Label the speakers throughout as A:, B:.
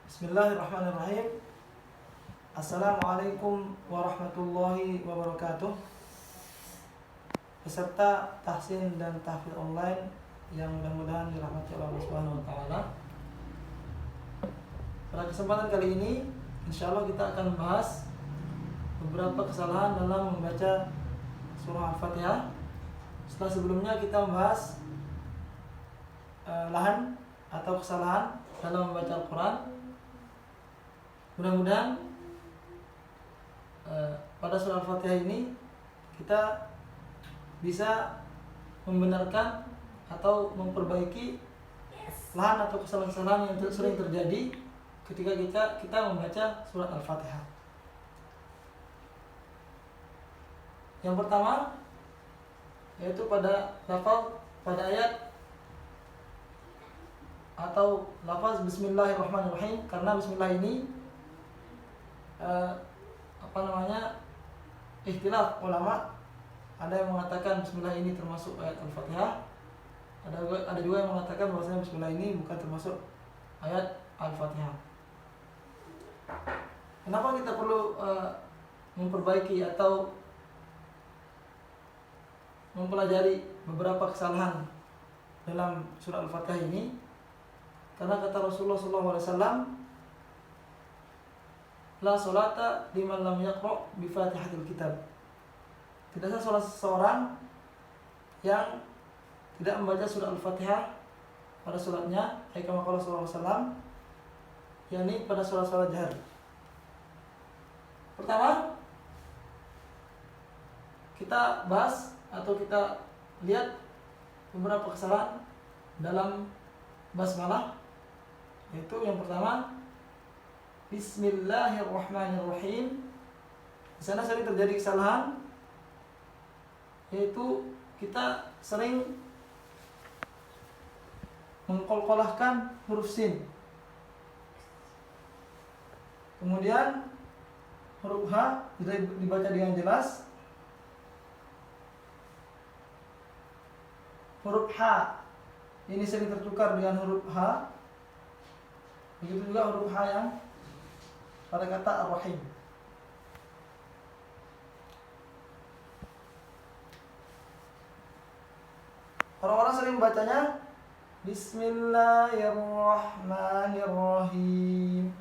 A: Bismillahirrahmanirrahim. Assalamualaikum warahmatullahi wabarakatuh. Peserta tahsin dan tahfidz online yang mudah-mudahan dirahmati Allah Subhanahu wa taala. Pada kesempatan kali ini, insyaallah kita akan membahas beberapa kesalahan dalam membaca surah Al-Fatihah. Setelah sebelumnya kita membahas lahan atau kesalahan dalam membaca Al-Quran. Mudah-mudahan pada surah Al-Fatihah ini kita bisa membenarkan atau memperbaiki lahan atau kesalahan-kesalahan yang sering terjadi ketika kita membaca surat Al-Fatihah. Yang pertama yaitu pada ayat atau lafaz Bismillahirrahmanirrahim, karena Bismillah ini ikhtilaf ulama. Ada yang mengatakan Bismillah ini termasuk ayat Al-Fatihah. Ada juga yang mengatakan bahwasanya Bismillah ini bukan termasuk ayat Al-Fatihah. Kenapa kita perlu memperbaiki atau mempelajari beberapa kesalahan dalam surah Al-Fatihah ini? Karena kata Rasulullah SAW, la sholata liman lam yaqra' bi Fatihatil Kitab. Tidak sah salat seseorang yang tidak membaca surah Al-Fatihah pada salatnya, kama qala sallallahu alaihi wasallam, yakni pada salat jahar. Pertama, kita bahas atau kita lihat beberapa kesalahan dalam basmalah, yaitu yang pertama Bismillahirrahmanirrahim. Di sana sering terjadi kesalahan, yaitu kita sering mengkolkolahkan huruf sin. Kemudian huruf H tidak dibaca dengan jelas. Huruf H ini sering tertukar dengan huruf H. Begitu juga huruf H yang pada kata Ar-Rahim. Orang-orang sering membacanya Bismillahirrahmanirrahim.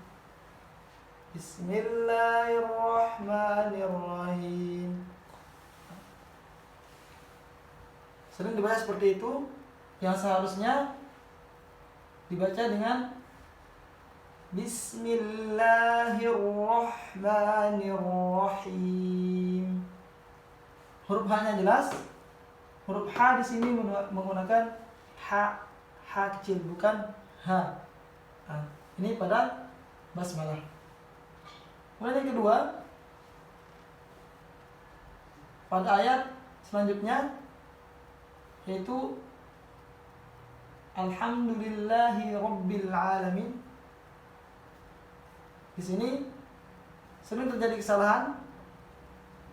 A: Bismillahirrahmanirrahim. Sering dibaca seperti itu, yang seharusnya dibaca dengan Bismillahirrahmanirrahim. Huruf H-nya jelas. Huruf H di sini menggunakan H kecil, bukan H. Nah, ini pada basmalah. Kemudian yang kedua, pada ayat selanjutnya, yaitu Alhamdulillahi Rabbil Alamin. Di sini sering terjadi kesalahan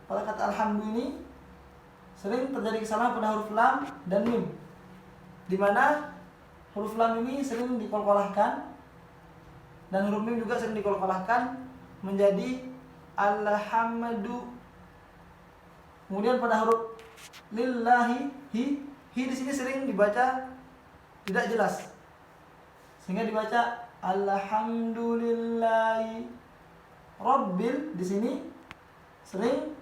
A: pada kata Alhamdulillah ini. Sering terjadi kesalahan pada huruf lam dan mim, di mana huruf lam ini sering dikolkolahkan dan huruf mim juga sering dikolkolahkan menjadi alhamdu. Kemudian pada huruf lillahi hi di sini sering dibaca tidak jelas, sehingga dibaca alhamdulillahi rabbil. Di sini sering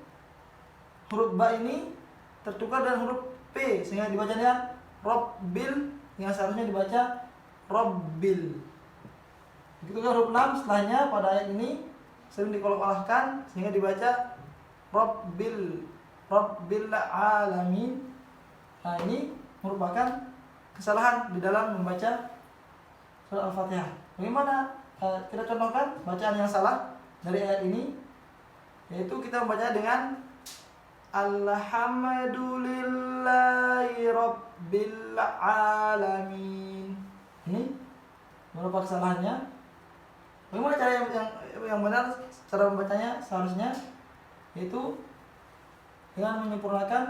A: huruf ba ini tertukar dengan huruf P, sehingga dibacanya Rabbil yang seharusnya dibaca Rabbil. Begitu juga huruf lam setelahnya pada ayat ini sering dikolkolahkan sehingga dibaca Rabbil Alamin. Nah, ini merupakan kesalahan di dalam membaca surah Al-Fatihah. Bagaimana kita contohkan bacaan yang salah dari ayat ini? Yaitu kita membaca dengan Alhamdulillahi Rabbil Alamin. Ini beberapa kesalahannya. Bagaimana cara yang benar cara membacanya? Seharusnya yaitu dengan menyempurnakan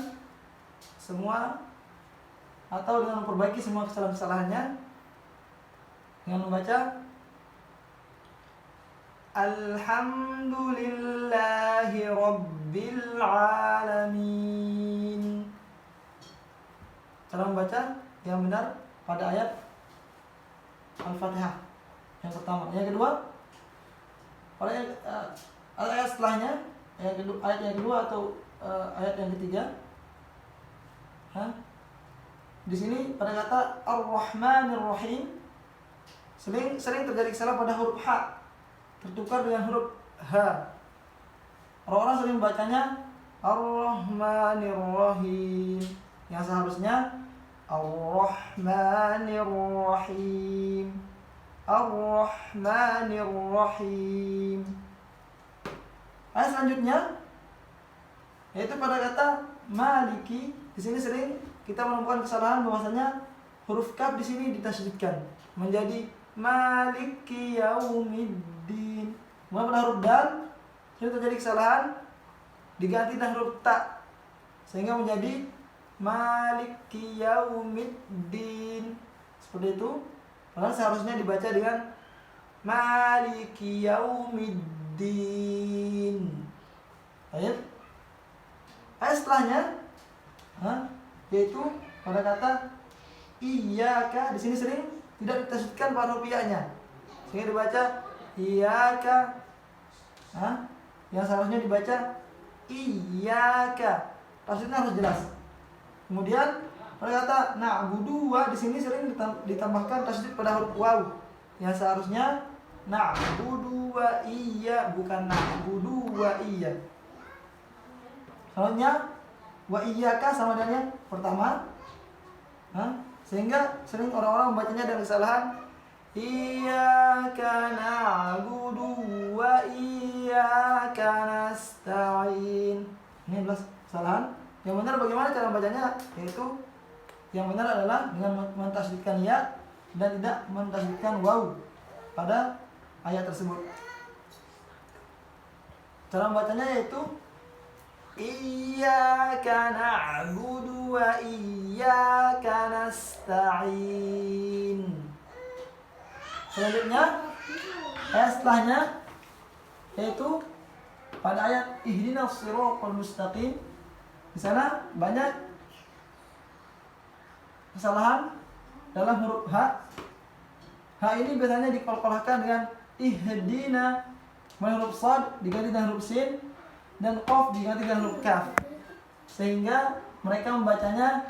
A: semua atau dengan memperbaiki semua kesalahan-kesalahannya dengan membaca Alhamdulillahi Rabbil Alamin. Cara membaca yang benar pada ayat Al-Fatihah yang pertama. Yang kedua, pada ayat setelahnya, ayat yang kedua atau ayat yang ketiga. Di sini pada kata Ar-Rahmanir Rahim sering terjadi kesalahan pada huruf H, tertukar dengan huruf H. Orang-orang sering membacanya Ar-Rahmanir Rahim, yang seharusnya Ar-Rahmanir Rahim, Ar-Rahmanir Rahim. Ayat selanjutnya yaitu pada kata Maliki. Di sini sering kita menemukan kesalahan bahwasanya huruf kaf di sini ditasydidkan menjadi Maliki Yaumiddin. Kemudian pada huruf dal sering terjadi kesalahan diganti dengan huruf ta sehingga menjadi Maliki Yaumiddin. Seperti itu. Padahal seharusnya dibaca dengan Maliki Yaumiddin. Baik. Ayat setelahnya yaitu pada kata Iyyaka. Di sini sering tidak ditasydidkan pada huruf ya-nya, sehingga dibaca Iyyaka, yang seharusnya dibaca Iyyaka. Tasydidnya harus jelas. Kemudian pada kata na'budu wa, di sini sering ditambahkan tasydid pada huruf waw, yang seharusnya na'budu wa iya, bukan na'budu wa iya. Soalnya wa iyyaka sama dengan yang pertama, sehingga sering orang-orang membacanya dengan kesalahan Iyyaka na'budu wa iyyaka nasta'in. Ini adalah kesalahan. Yang benar bagaimana cara membacanya? Yaitu yang benar adalah dengan mentasydidkan ya dan tidak mentasydidkan waw pada ayat tersebut. Cara membacanya yaitu Iyyaka na'budu wa iyyaka nasta'in. Selanjutnya ayat setelahnya yaitu pada ayat Ihdinas Shiratal Mustaqim. Di sana banyak kesalahan dalam huruf H. H ini biasanya dikolkolahkan dengan ihdina, huruf shad diganti dengan huruf sin, dan qaf diganti dengan huruf kaf, sehingga mereka membacanya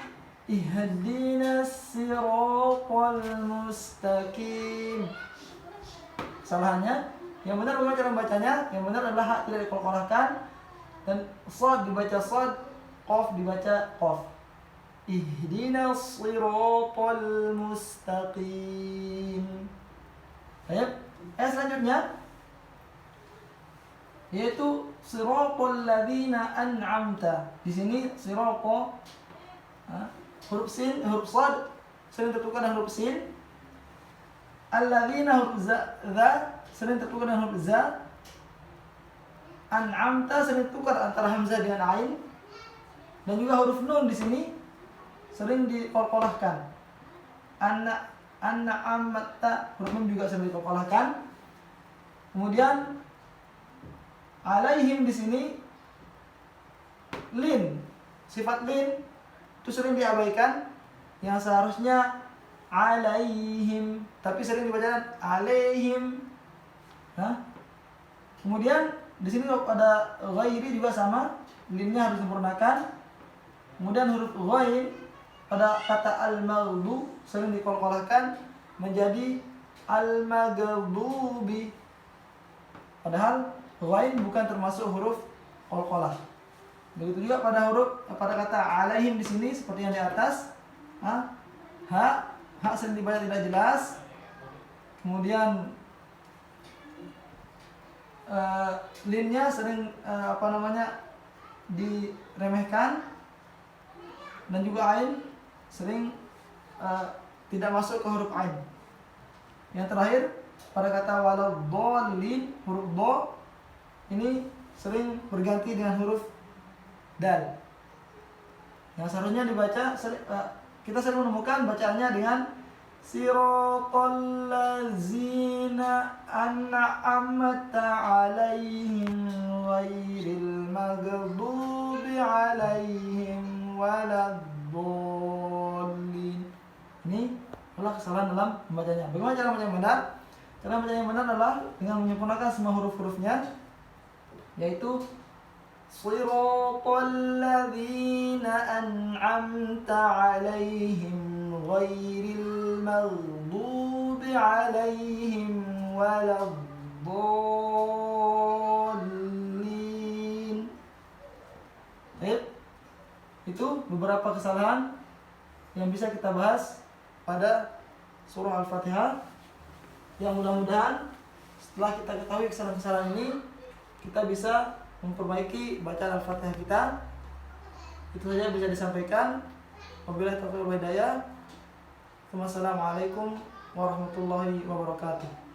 A: ihdinas siratal mustaqim. Kesalahannya, yang benar bagaimana cara membacanya? Yang benar adalah hak tidak dikolkolahkan dan shad dibaca shad, qaf dibaca qaf. Ihdinas siratal mustaqim. Baik, ayat selanjutnya yaitu siratal ladzina an'amta. Di sini sirata huruf sin, huruf shad sering tertukar dengan huruf sin. Alladzina huruf za sering tertukar dengan huruf za. An'amta sering tertukar antara hamzah dengan ain. Dan juga huruf nun di sini sering dikolkolahkan. An'amta, huruf nun juga sering dikolkolahkan. Kemudian alaihim di sini lin, sifat lin itu sering diabaikan, yang seharusnya alaihim, tapi sering dibaca alaihim. Kemudian di sini pada ghairi juga sama, linnya harus disempurnakan. Kemudian huruf ghain pada kata al-maghdu sering dikolkolahkan menjadi al-maghdubi, padahal ghain bukan termasuk huruf qalqalah. Begitu juga pada kata alaihim di sini seperti yang di atas. Ha sering dibaca tidak jelas. Kemudian linnya sering diremehkan, dan juga ain sering tidak masuk ke huruf ain. Yang terakhir pada kata waladhdallin, huruf dha ini sering berganti dengan huruf dal, yang seharusnya dibaca kita sering menemukan bacaannya dengan siratal ladzina an'amta 'alaihim ghairil maghdubi 'alaihim waladdallin. Ini adalah kesalahan dalam membacanya. Bagaimana cara membaca yang benar? Cara membaca yang benar adalah dengan menyempurnakan semua huruf-hurufnya, yaitu siratal ladzina an'amta 'alaihim ghairil maghdubi 'alaihim waladdallin. Baik. Itu beberapa kesalahan yang bisa kita bahas pada surah Al-Fatihah, yang mudah-mudahan setelah kita ketahui kesalahan-kesalahan ini, kita bisa memperbaiki bacaan Al-Fatihah kita. Itu saja bisa disampaikan. Wabillahi taufiq wal hidayah. Wassalamualaikum warahmatullahi wabarakatuh.